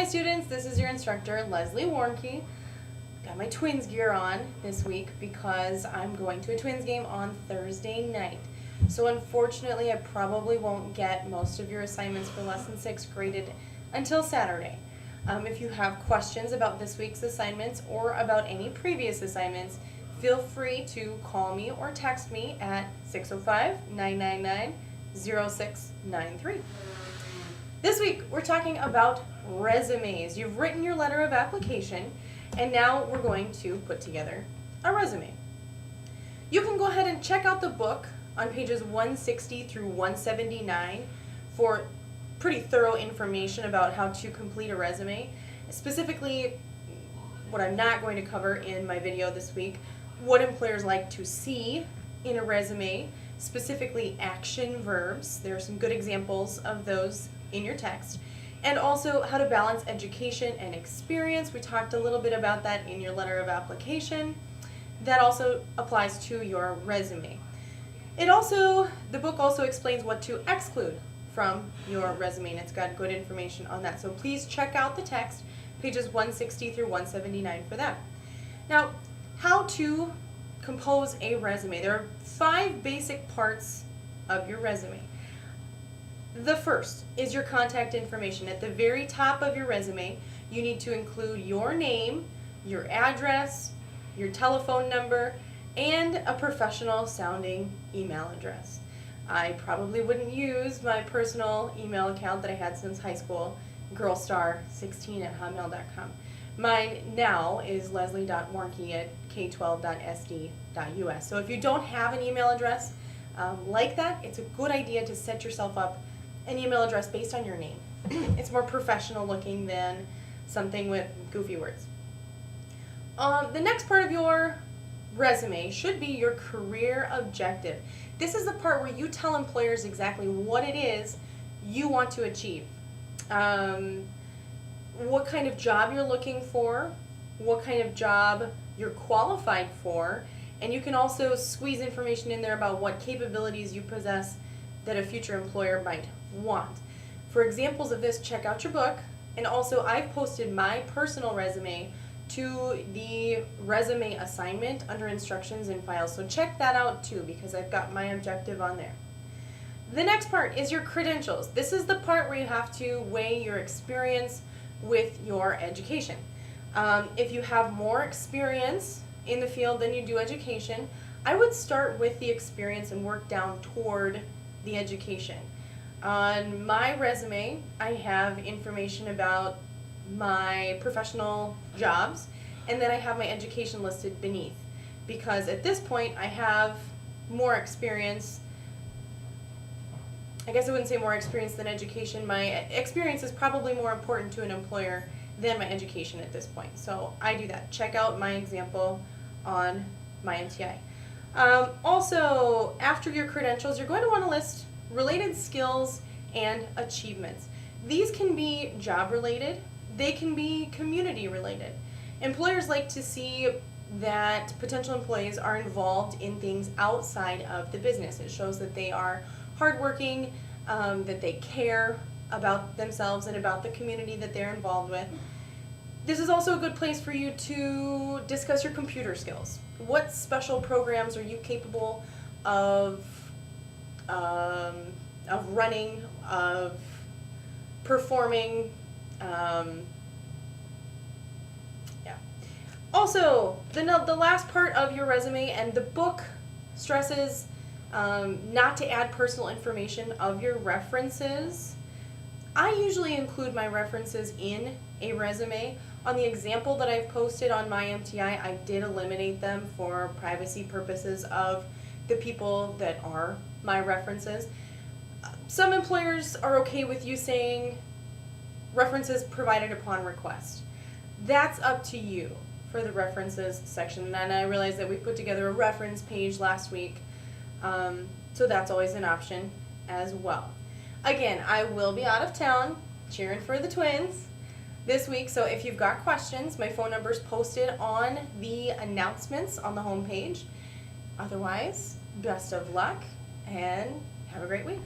students, this is your instructor, Leslie Warnke. Got my twins gear on this week because I'm going to a twins game on Thursday night. So unfortunately, I probably won't get most of your assignments for Lesson 6 graded until Saturday. If you have questions about this week's assignments or about any previous assignments, feel free to call me or text me at 605-999-0693. This week, we're talking about resumes. You've written your letter of application, and now we're going to put together a resume. You can go ahead and check out the book on pages 160 through 179 for pretty thorough information about how to complete a resume. Specifically, what I'm not going to cover in my video this week, what employers like to see in a resume, specifically action verbs. There are some good examples of those in your text. And also how to balance education and experience. We talked a little bit about that in your letter of application. That also applies to your resume. The book also explains what to exclude from your resume, and it's got good information on that. So please check out the text, pages 160 through 179 for that. Now, how to compose a resume. There are 5 basic parts of your resume. The first is your contact information. At the very top of your resume, you need to include your name, your address, your telephone number, and a professional sounding email address. I probably wouldn't use my personal email account that I had since high school, girlstar16@hotmail.com. Mine now is leslie.warnke@k12.sd.us. So if you don't have an email address like that, it's a good idea to set yourself up an email address based on your name. It's more professional looking than something with goofy words. The next part of your resume should be your career objective. This is the part where you tell employers exactly what it is you want to achieve. What kind of job you're looking for, what kind of job you're qualified for, and you can also squeeze information in there about what capabilities you possess that a future employer might want. For examples of this, check out your book, and also I've posted my personal resume to the resume assignment under instructions and files, so check that out too because I've got my objective on there. The next part is your credentials. This is the part where you have to weigh your experience with your education. If you have more experience in the field than you do education, I would start with the experience and work down toward the education. On my resume, I have information about my professional jobs, and then I have my education listed beneath, because at this point I have more experience. I guess I wouldn't say more experience than education. My experience is probably more important to an employer than my education at this point. So I do that. Check out my example on my MTI. Also, after your credentials, you're going to want to list related skills and achievements. These can be job related. They can be community related. Employers like to see that potential employees are involved in things outside of the business. It shows that they are hardworking, that they care about themselves and about the community that they're involved with. This is also a good place for you to discuss your computer skills. What special programs are you capable of running, of performing? Also, the last part of your resume, and the book stresses not to add personal information of your references. I usually include my references in a resume. On the example that I've posted on my MTI, I did eliminate them for privacy purposes of the people that are my references. Some employers are okay with you saying references provided upon request. That's up to you for the references section. And I realized that we put together a reference page last week, so that's always an option as well. Again, I will be out of town cheering for the twins this week, so if you've got questions, my phone number is posted on the announcements on the home page. Otherwise, best of luck and have a great week.